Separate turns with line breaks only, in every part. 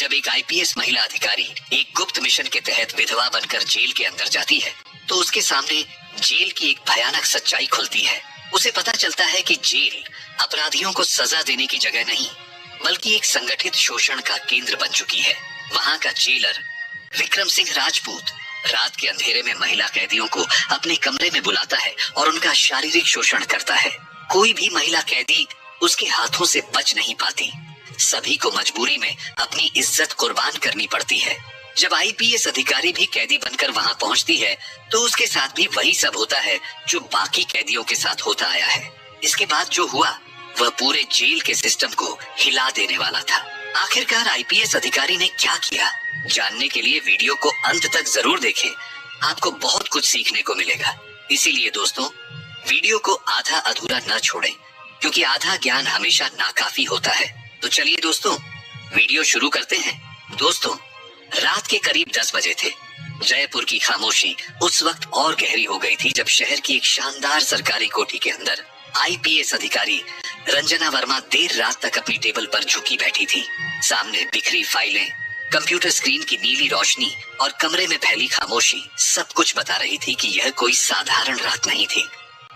जब एक आईपीएस महिला अधिकारी एक गुप्त मिशन के तहत विधवा बनकर जेल के अंदर जाती है तो उसके सामने जेल की एक भयानक सच्चाई खुलती है। उसे पता चलता है कि जेल अपराधियों को सजा देने की जगह नहीं बल्कि एक संगठित शोषण का केंद्र बन चुकी है। वहाँ का जेलर विक्रम सिंह राजपूत रात के अंधेरे में महिला कैदियों को अपने कमरे में बुलाता है और उनका शारीरिक शोषण करता है। कोई भी महिला कैदी उसके हाथों से बच नहीं पाती। सभी को मजबूरी में अपनी इज्जत कुर्बान करनी पड़ती है। जब आईपीएस अधिकारी भी कैदी बनकर वहां पहुंचती है तो उसके साथ भी वही सब होता है जो बाकी कैदियों के साथ होता आया है। इसके बाद जो हुआ वह पूरे जेल के सिस्टम को हिला देने वाला था। आखिरकार आईपीएस अधिकारी ने क्या किया, जानने के लिए वीडियो को अंत तक जरूर देखें। आपको बहुत कुछ सीखने को मिलेगा। इसीलिए दोस्तों, वीडियो को आधा अधूरा न छोड़ें, क्योंकि आधा ज्ञान हमेशा नाकाफी होता है। तो चलिए दोस्तों, वीडियो शुरू करते हैं। दोस्तों, रात के करीब 10 बजे थे। जयपुर की खामोशी उस वक्त और गहरी हो गई थी जब शहर की एक शानदार सरकारी कोठी के अंदर आईपीएस अधिकारी रंजना वर्मा देर रात तक अपनी टेबल पर झुकी बैठी थी। सामने बिखरी फाइलें, कंप्यूटर स्क्रीन की नीली रोशनी और कमरे में फैली खामोशी सब कुछ बता रही थी कि यह कोई साधारण रात नहीं थी।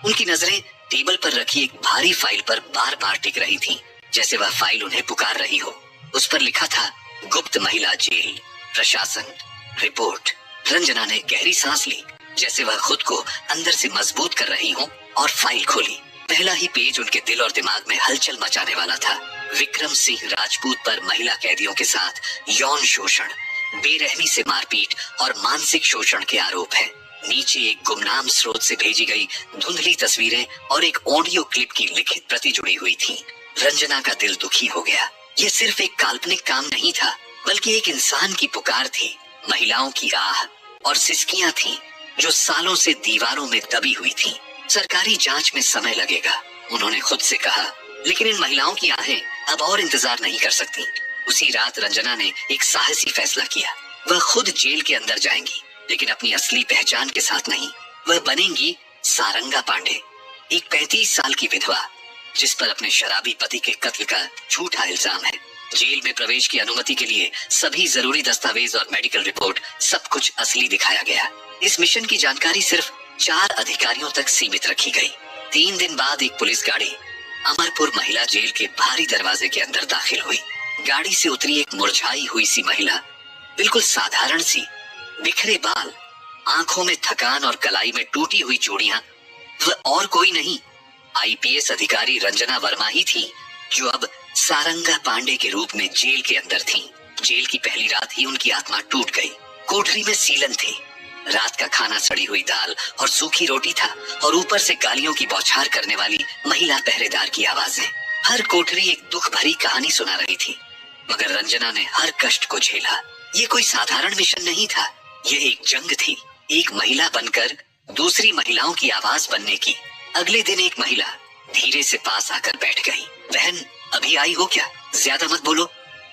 उनकी नजरें टेबल पर रखी एक भारी फाइल पर बार बार टिक रही थी, जैसे वह फाइल उन्हें पुकार रही हो। उस पर लिखा था गुप्त महिला जेल प्रशासन रिपोर्ट। रंजना ने गहरी सांस ली, जैसे वह खुद को अंदर से मजबूत कर रही हो, और फाइल खोली। पहला ही पेज उनके दिल और दिमाग में हलचल मचाने वाला था। विक्रम सिंह राजपूत पर महिला कैदियों के साथ यौन शोषण, बेरहमी से मारपीट और मानसिक शोषण के आरोप है। नीचे एक गुमनाम स्रोत से भेजी गई धुंधली तस्वीरें और एक ऑडियो क्लिप की लिखित प्रति जुड़ी हुई थी। रंजना का दिल दुखी हो गया। यह सिर्फ एक काल्पनिक काम नहीं था, बल्कि एक इंसान की पुकार थी। महिलाओं की आह और सिसकियां थीं, जो सालों से दीवारों में दबी हुई थीं। सरकारी जांच में समय लगेगा, उन्होंने खुद से कहा, लेकिन इन महिलाओं की आहें अब और इंतजार नहीं कर सकती। उसी रात रंजना ने एक साहसी फैसला किया। वह खुद जेल के अंदर जाएंगी, लेकिन अपनी असली पहचान के साथ नहीं। वह बनेंगी सारंगा पांडे, एक 35 साल की विधवा जिस पर अपने शराबी पति के कत्ल का झूठा इल्जाम है। जेल में प्रवेश की अनुमति के लिए सभी जरूरी दस्तावेज और मेडिकल रिपोर्ट सब कुछ असली दिखाया गया। इस मिशन की जानकारी सिर्फ 4 अधिकारियों तक सीमित रखी गई। 3 दिन बाद एक पुलिस गाड़ी अमरपुर महिला जेल के भारी दरवाजे के अंदर दाखिल हुई। गाड़ी से उतरी एक मुरझाई हुई सी महिला, बिल्कुल साधारण सी, बिखरे बाल, आंखों में थकान और कलाई में टूटी हुई चूड़ियां। वह और कोई नहीं, आईपीएस अधिकारी रंजना वर्मा ही थी, जो अब सारंगा पांडे के रूप में जेल के अंदर थी। जेल की पहली रात ही उनकी आत्मा टूट गई। कोठरी में सीलन थी, रात का खाना सड़ी हुई दाल और सूखी रोटी था, और ऊपर से गालियों की बौछार करने वाली महिला पहरेदार की आवाजें। हर कोठरी एक दुख भरी कहानी सुना रही थी, मगर रंजना ने हर कष्ट को झेला। ये कोई साधारण मिशन नहीं था, यह एक जंग थी, एक महिला बनकर दूसरी महिलाओं की आवाज बनने की। अगले दिन एक महिला धीरे से पास आकर बैठ गई। बहन, अभी आई हो क्या? ज्यादा मत बोलो,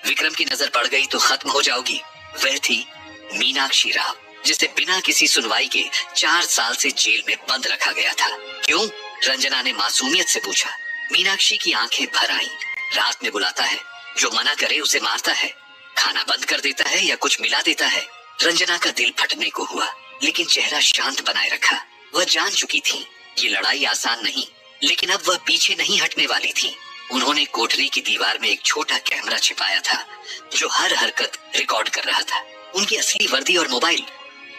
विक्रम की नजर पड़ गई तो खत्म हो जाओगी। वह थी मीनाक्षी राव, जिसे बिना किसी सुनवाई के 4 साल से जेल में बंद रखा गया था। क्यों? रंजना ने मासूमियत से पूछा। मीनाक्षी की आंखें भर आईं। रात में बुलाता है, जो मना करे उसे मारता है, खाना बंद कर देता है या कुछ मिला देता है। रंजना का दिल फटने को हुआ, लेकिन चेहरा शांत बनाए रखा। वह जान चुकी थी ये लड़ाई आसान नहीं, लेकिन अब वह पीछे नहीं हटने वाली थी। उन्होंने कोठरी की दीवार में एक छोटा कैमरा छिपाया था, जो हर हरकत रिकॉर्ड कर रहा था। उनकी असली वर्दी और मोबाइल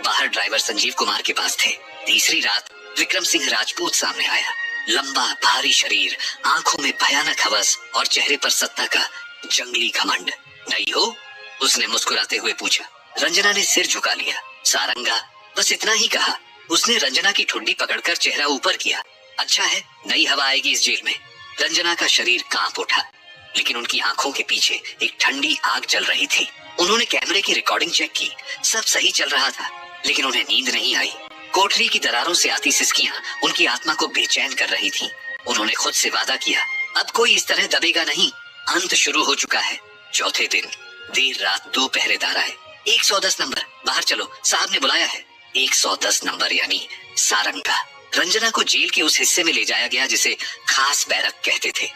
बाहर ड्राइवर संजीव कुमार के पास थे। तीसरी रात विक्रम सिंह राजपूत सामने आया। लंबा भारी शरीर, आंखों में भयानक हवस और चेहरे पर सत्ता का जंगली घमंड। नहीं हो? उसने मुस्कुराते हुए पूछा। रंजना ने सिर झुका लिया। सारंगा, बस इतना ही कहा। उसने रंजना की ठुड्डी पकड़कर चेहरा ऊपर किया। अच्छा है, नई हवा आएगी इस जेल में। रंजना का शरीर कांप उठा, लेकिन उनकी आंखों के पीछे एक ठंडी आग जल रही थी। उन्होंने कैमरे की रिकॉर्डिंग चेक की, सब सही चल रहा था, लेकिन उन्हें नींद नहीं आई। कोठरी की दरारों से आती सिसकियां उनकी आत्मा को बेचैन कर रही थी। उन्होंने खुद से वादा किया, अब कोई इस तरह दबेगा नहीं। अंत शुरू हो चुका है। चौथे दिन देर रात 2 पहरेदार आए। 110 नंबर, बाहर चलो, साहब ने बुलाया है। 110 नंबर यानी सारंगा। रंजना को जेल के उस हिस्से में ले जाया गया जिसे खास बैरक कहते थे,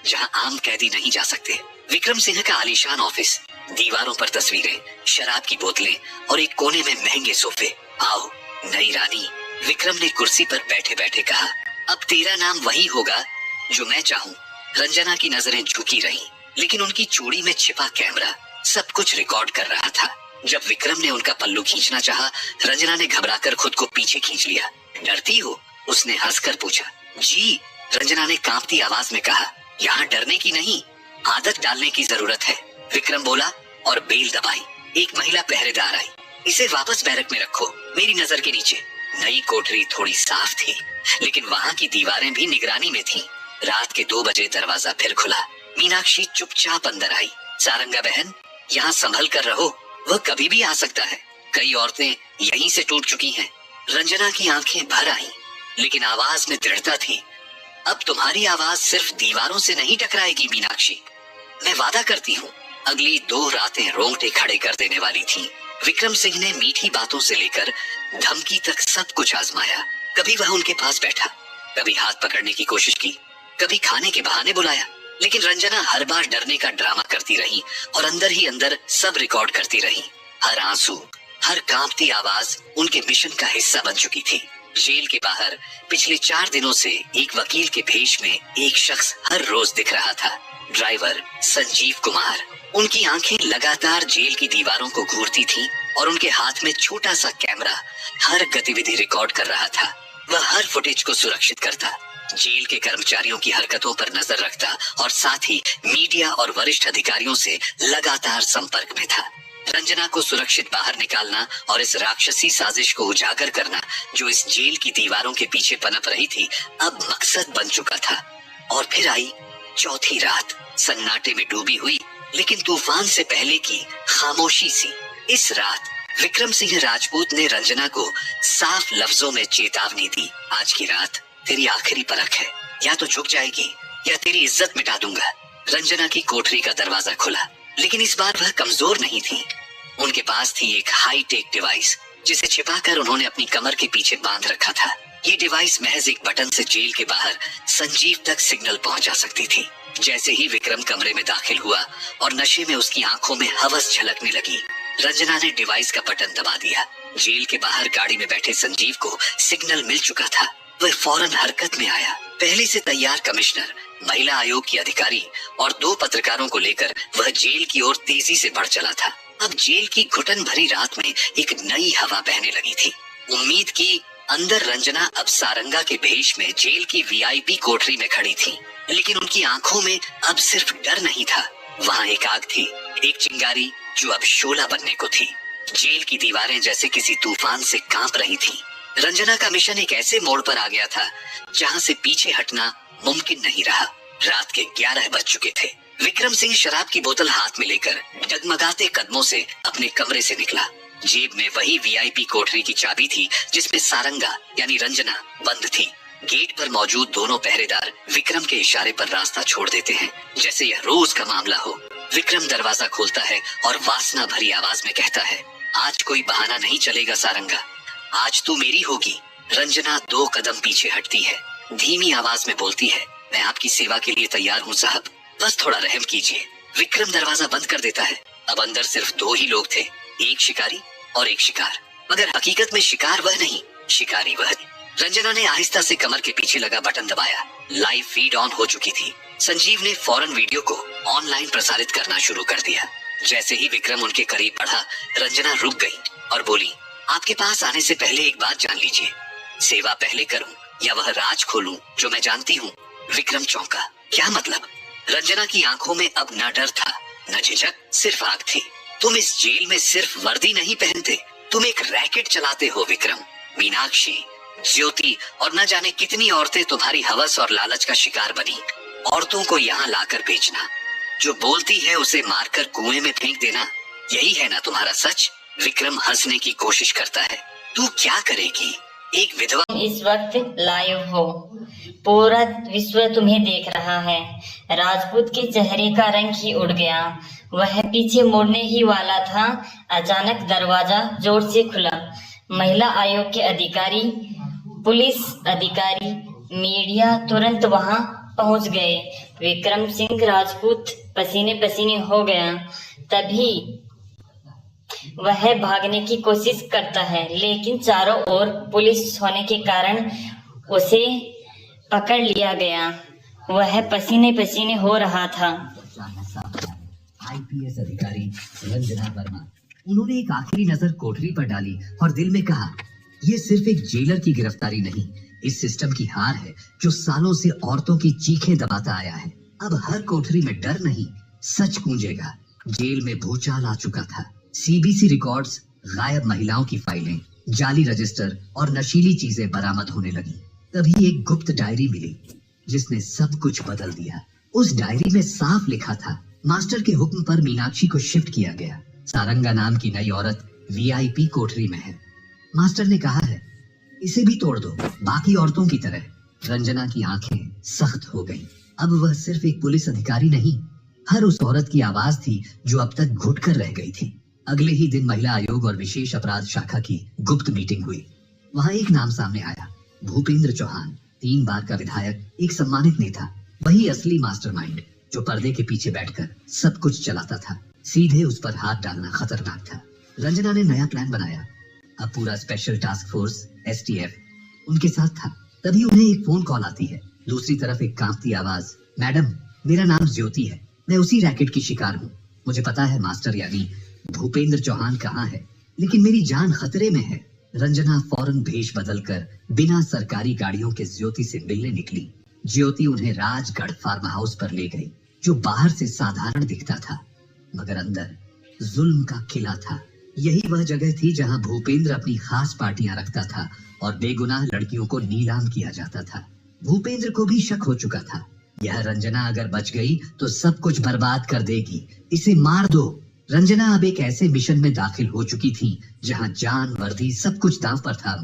जहां आम कैदी नहीं जा सकते। विक्रम सिंह का आलीशान ऑफिस, दीवारों पर तस्वीरें, शराब की बोतलें और एक कोने में महंगे सोफे। आओ नई रानी, विक्रम ने कुर्सी पर बैठे बैठे कहा। अब तेरा नाम वही होगा जो मैं चाहूँ। रंजना की नजरें झुकी रहीं, लेकिन उनकी चूड़ी में छिपा कैमरा सब कुछ रिकॉर्ड कर रहा था। जब विक्रम ने उनका पल्लू खींचना चाहा, रंजना ने घबराकर खुद को पीछे खींच लिया। डरती हो? उसने हंसकर पूछा। जी, रंजना ने कांपती आवाज में कहा। यहाँ डरने की नहीं, आदत डालने की जरूरत है, विक्रम बोला और बेल दबाई। एक महिला पहरेदार आई। इसे वापस बैरक में रखो, मेरी नजर के नीचे। नई कोठरी थोड़ी साफ थी, लेकिन वहाँ की दीवारें भी निगरानी में थीं। रात के 2 बजे दरवाजा फिर खुला। मीनाक्षी चुपचाप अंदर आई। सारंगा बहन, यहाँ संभल कर रहो, वह कभी भी आ सकता है। कई औरतें यहीं से टूट चुकी हैं। रंजना की आंखें भर आईं, लेकिन आवाज में दृढ़ता थी। अब तुम्हारी आवाज सिर्फ दीवारों से नहीं टकराएगी मीनाक्षी, मैं वादा करती हूँ। अगली 2 रातें रोंगटे खड़े कर देने वाली थीं। विक्रम सिंह ने मीठी बातों से लेकर धमकी तक सब कुछ आजमाया। कभी वह उनके पास बैठा, कभी हाथ पकड़ने की कोशिश की, कभी खाने के बहाने बुलाया, लेकिन रंजना हर बार डरने का ड्रामा करती रही और अंदर ही अंदर सब रिकॉर्ड करती रही। हर आंसू, हर कांपती आवाज उनके मिशन का हिस्सा बन चुकी थी। जेल के बाहर पिछले 4 दिनों से एक वकील के भेष में एक शख्स हर रोज दिख रहा था। ड्राइवर संजीव कुमार। उनकी आंखें लगातार जेल की दीवारों को घूरती थीं और उनके हाथ में छोटा सा कैमरा हर गतिविधि रिकॉर्ड कर रहा था। वह हर फुटेज को सुरक्षित करता, जेल के कर्मचारियों की हरकतों पर नजर रखता और साथ ही मीडिया और वरिष्ठ अधिकारियों से लगातार संपर्क में था। रंजना को सुरक्षित बाहर निकालना और इस राक्षसी साजिश को उजागर करना जो इस जेल की दीवारों के पीछे पनप रही थी, अब मकसद बन चुका था। और फिर आई चौथी रात, सन्नाटे में डूबी हुई लेकिन तूफान से पहले की खामोशी सी। इस रात विक्रम सिंह राजपूत ने रंजना को साफ लफ्जों में चेतावनी दी। आज की रात तेरी आखिरी परख है, या तो झुक जाएगी या तेरी इज्जत मिटा दूंगा। रंजना की कोठरी का दरवाजा खुला, लेकिन इस बार वह कमजोर नहीं थी। उनके पास थी एक हाई टेक डिवाइस, जिसे छिपाकर उन्होंने अपनी कमर के पीछे बांध रखा था। ये डिवाइस महज एक बटन से जेल के बाहर संजीव तक सिग्नल पहुंचा सकती थी। जैसे ही विक्रम कमरे में दाखिल हुआ और नशे में उसकी आंखों में हवस झलकने लगी, रंजना ने डिवाइस का बटन दबा दिया। जेल के बाहर गाड़ी में बैठे संजीव को सिग्नल मिल चुका था। वह फौरन हरकत में आया। पहले से तैयार कमिश्नर, महिला आयोग की अधिकारी और 2 पत्रकारों को लेकर वह जेल की ओर तेजी से बढ़ चला था। अब जेल की घुटन भरी रात में एक नई हवा बहने लगी थी। उम्मीद की अंदर रंजना अब सारंगा के भेष में जेल की वीआईपी कोठरी में खड़ी थी, लेकिन उनकी आंखों में अब सिर्फ डर नहीं था, वहाँ एक आग थी, एक चिंगारी जो अब शोला बनने को थी। जेल की दीवारें जैसे किसी तूफान से कांप रही थीं। रंजना का मिशन एक ऐसे मोड़ पर आ गया था जहाँ से पीछे हटना मुमकिन नहीं रहा। रात के 11 बज चुके थे। विक्रम सिंह शराब की बोतल हाथ में लेकर डगमगाते कदमों से अपने कमरे से निकला। जेब में वही वीआईपी कोठरी की चाबी थी जिसमें सारंगा यानी रंजना बंद थी। गेट पर मौजूद दोनों पहरेदार विक्रम के इशारे पर रास्ता छोड़ देते हैं, जैसे यह रोज का मामला हो। विक्रम दरवाजा खोलता है और वासना भरी आवाज में कहता है, आज कोई बहाना नहीं चलेगा सारंगा, आज तू मेरी होगी। रंजना 2 कदम पीछे हटती है, धीमी आवाज में बोलती है, मैं आपकी सेवा के लिए तैयार हूँ साहब, बस थोड़ा रहम कीजिए। विक्रम दरवाजा बंद कर देता है। अब अंदर सिर्फ 2 ही लोग थे, एक शिकारी और एक शिकार। मगर हकीकत में शिकार वह नहीं, शिकारी वह। रंजना ने आहिस्ता से कमर के पीछे लगा बटन दबाया। लाइव फीड ऑन हो चुकी थी। संजीव ने फौरन वीडियो को ऑनलाइन प्रसारित करना शुरू कर दिया। जैसे ही विक्रम उनके करीब बढ़ा, रंजना रुक गई और बोली, आपके पास आने से पहले एक बात जान लीजिए, सेवा पहले करूं या वह राज खोलूं जो मैं जानती हूँ। विक्रम चौंका, क्या मतलब? रंजना की आंखों में अब न डर था न झिझक, सिर्फ आग थी। तुम इस जेल में सिर्फ वर्दी नहीं पहनते, तुम एक रैकेट चलाते हो विक्रम। मीनाक्षी, ज्योति और न जाने कितनी औरतें तुम्हारी हवस और लालच का शिकार बनी। औरतों को यहाँ लाकर बेचना, जो बोलती है उसे मारकर कुएं में फेंक देना, यही है ना तुम्हारा सच? विक्रम हंसने की कोशिश करता है। तू क्या करेगी? एक विधवा।
इस वक्त लाइव हो, पूरा विश्व तुम्हें देख रहा है। राजपूत के चेहरे का रंग ही उड़ गया। वह पीछे मुड़ने ही वाला था, अचानक दरवाजा जोर से खुला। महिला आयोग के अधिकारी, पुलिस अधिकारी, मीडिया तुरंत वहां पहुंच गए। विक्रम सिंह राजपूत पसीने पसीने हो गया तभी वह भागने की कोशिश करता है, लेकिन चारों ओर पुलिस होने के कारण उसे पकड़ लिया गया। वह पसीने पसीने हो रहा था।
आईपीएस अधिकारी रंजना वर्मा, उन्होंने एक आखिरी नजर कोठरी पर डाली और दिल में कहा, यह सिर्फ एक जेलर की गिरफ्तारी नहीं, इस सिस्टम की हार है जो सालों से औरतों की चीखें दबाता आया है। अब हर कोठरी में डर नहीं, सच गूंजेगा। जेल में भूचाल आ चुका था। सीबीसी रिकॉर्ड्स, गायब महिलाओं की फाइलें, जाली रजिस्टर और नशीली चीजें बरामद होने लगी। तभी एक गुप्त डायरी मिली जिसने सब कुछ बदल दिया। उस डायरी में साफ लिखा था, मास्टर के हुक्म पर मीनाक्षी को शिफ्ट किया गया। सारंगा नाम की नई औरत वीआईपी कोठरी में है। मास्टर ने कहा है, इसे भी तोड़ दो बाकी औरतों की तरह। रंजना की आंखें सख्त हो गईं। अब वह सिर्फ एक पुलिस अधिकारी नहीं, हर उस औरत की आवाज थी जो अब तक घुट कर रह गई थी। अगले ही दिन महिला आयोग और विशेष अपराध शाखा की गुप्त मीटिंग हुई। वहां एक नाम सामने आया, भूपेंद्र चौहान, 3 बार का विधायक, एक सम्मानित नेता, वही असली मास्टरमाइंड जो पर्दे के पीछे बैठकर सब कुछ चलाता था। सीधे उस पर हाथ डालना खतरनाक था। रंजना ने नया प्लान बनाया। अब पूरा स्पेशल टास्क फोर्स एसटीएफ उनके साथ था। तभी उन्हें एक फोन कॉल आती है। दूसरी तरफ एक कांपती आवाज, मैडम, मेरा नाम ज्योति है, मैं उसी रैकेट की शिकार हूँ। मुझे पता है मास्टर यानी भूपेंद्र चौहान कहाँ है, लेकिन मेरी जान खतरे में है। रंजना फौरन भेष बदलकर बिना सरकारी गाड़ियों के ज्योति से मिलने निकली। ज्योति उन्हें राजगढ़ फार्म हाउस पर ले गई, जो बाहर से साधारण दिखता था मगर अंदर जुल्म का किला था। यही वह जगह थी जहां भूपेंद्र अपनी खास पार्टियां रखता था और बेगुनाह लड़कियों को नीलाम किया जाता था। भूपेंद्र को भी शक हो चुका था, यह रंजना अगर बच गई तो सब कुछ बर्बाद कर देगी, इसे मार दो। रंजना अब एक ऐसे मिशन में दाखिल हो चुकी थी जहां जान, वर्दी, सब कुछ दांव पर था।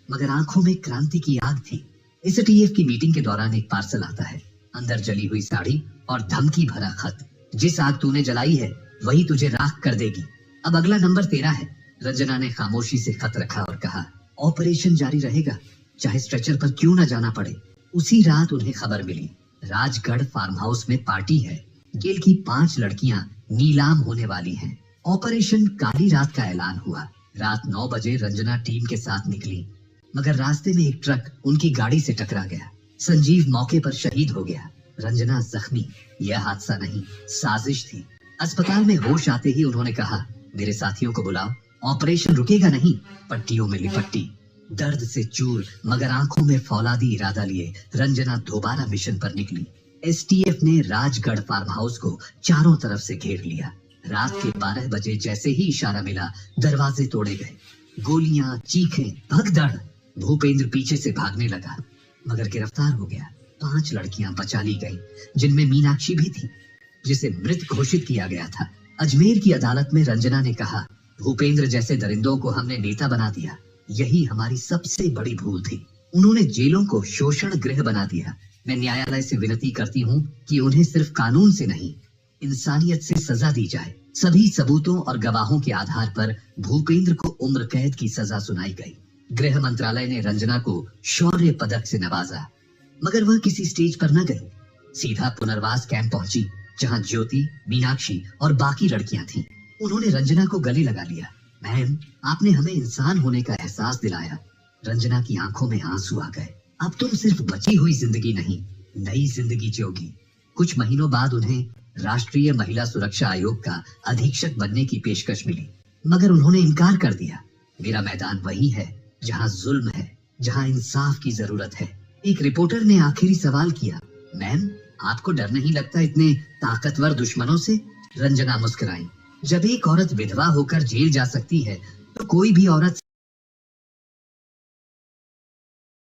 मगर आंखों में क्रांति की आग थी। एसटीएफ की मीटिंग के दौरान एक पार्सल आता है, अंदर जली हुई साड़ी और धमकी भरा खत, जिस आग तूने जलाई है वही तुझे राख कर देगी। अब अगला नंबर तेरा है। रंजना ने खामोशी से खत रखा और कहा, ऑपरेशन जारी रहेगा, चाहे स्ट्रेचर पर क्यों न जाना पड़े। उसी रात उन्हें खबर मिली, राजगढ़ फार्म हाउस में पार्टी है। जेल की 5 लड़कियां नीलाम होने वाली हैं। ऑपरेशन काली रात का ऐलान हुआ। रात 9 बजे रंजना टीम के साथ निकली, मगर रास्ते में एक ट्रक उनकी गाड़ी से टकरा गया। संजीव मौके पर शहीद हो गया, रंजना जख्मी। यह हादसा नहीं, साजिश थी। अस्पताल में होश आते ही उन्होंने कहा, मेरे साथियों को बुलाओ, ऑपरेशन रुकेगा नहीं। पट्टियों में लिपट्टी, दर्द से चूर मगर आंखों में फौलादी इरादा लिए रंजना दोबारा मिशन पर निकली। एसटीएफ ने राजगढ़ फार्म हाउस को चारों तरफ से घेर लिया। रात के 12 बजे जैसे ही इशारा मिला, दरवाजे तोड़े गए। गोलियां, चीखें, भगदड़। भूपेंद्र पीछे से भागने लगा मगर गिरफ्तार हो गया। 5 लड़कियां बचा ली गईं, जिनमें मीनाक्षी भी थी, जिसे मृत घोषित किया गया था। अजमेर की अदालत में रंजना ने कहा, भूपेंद्र जैसे दरिंदों को हमने नेता बना दिया, यही हमारी सबसे बड़ी भूल थी। उन्होंने जेलों को शोषण गृह बना दिया। मैं न्यायालय से विनती करती हूँ कि उन्हें सिर्फ कानून से नहीं, इंसानियत से सजा दी जाए। सभी सबूतों और गवाहों के आधार पर भूपेंद्र को उम्र कैद की सजा सुनाई गई। गृह मंत्रालय ने रंजना को शौर्य पदक से नवाजा, मगर वह किसी स्टेज पर न गई। सीधा पुनर्वास कैंप पहुंची, जहां ज्योति, मीनाक्षी और बाकी लड़कियां थीं। उन्होंने रंजना को गले लगा लिया। मैम, आपने हमें इंसान होने का एहसास दिलाया। रंजना की आंखों में आंसू आ गए। अब तुम सिर्फ बची हुई जिंदगी नहीं, नई जिंदगी जियोगी। कुछ महीनों बाद उन्हें राष्ट्रीय महिला सुरक्षा आयोग का अधीक्षक बनने की पेशकश मिली, मगर उन्होंने इनकार कर दिया। मेरा मैदान वही है जहां जुल्म है, जहां इंसाफ की जरूरत है। एक रिपोर्टर ने आखिरी सवाल किया, मैम, आपको डर नहीं लगता इतने ताकतवर दुश्मनों से? रंजना मुस्कुराई। जब एक औरत विधवा होकर जेल जा सकती है तो कोई भी औरत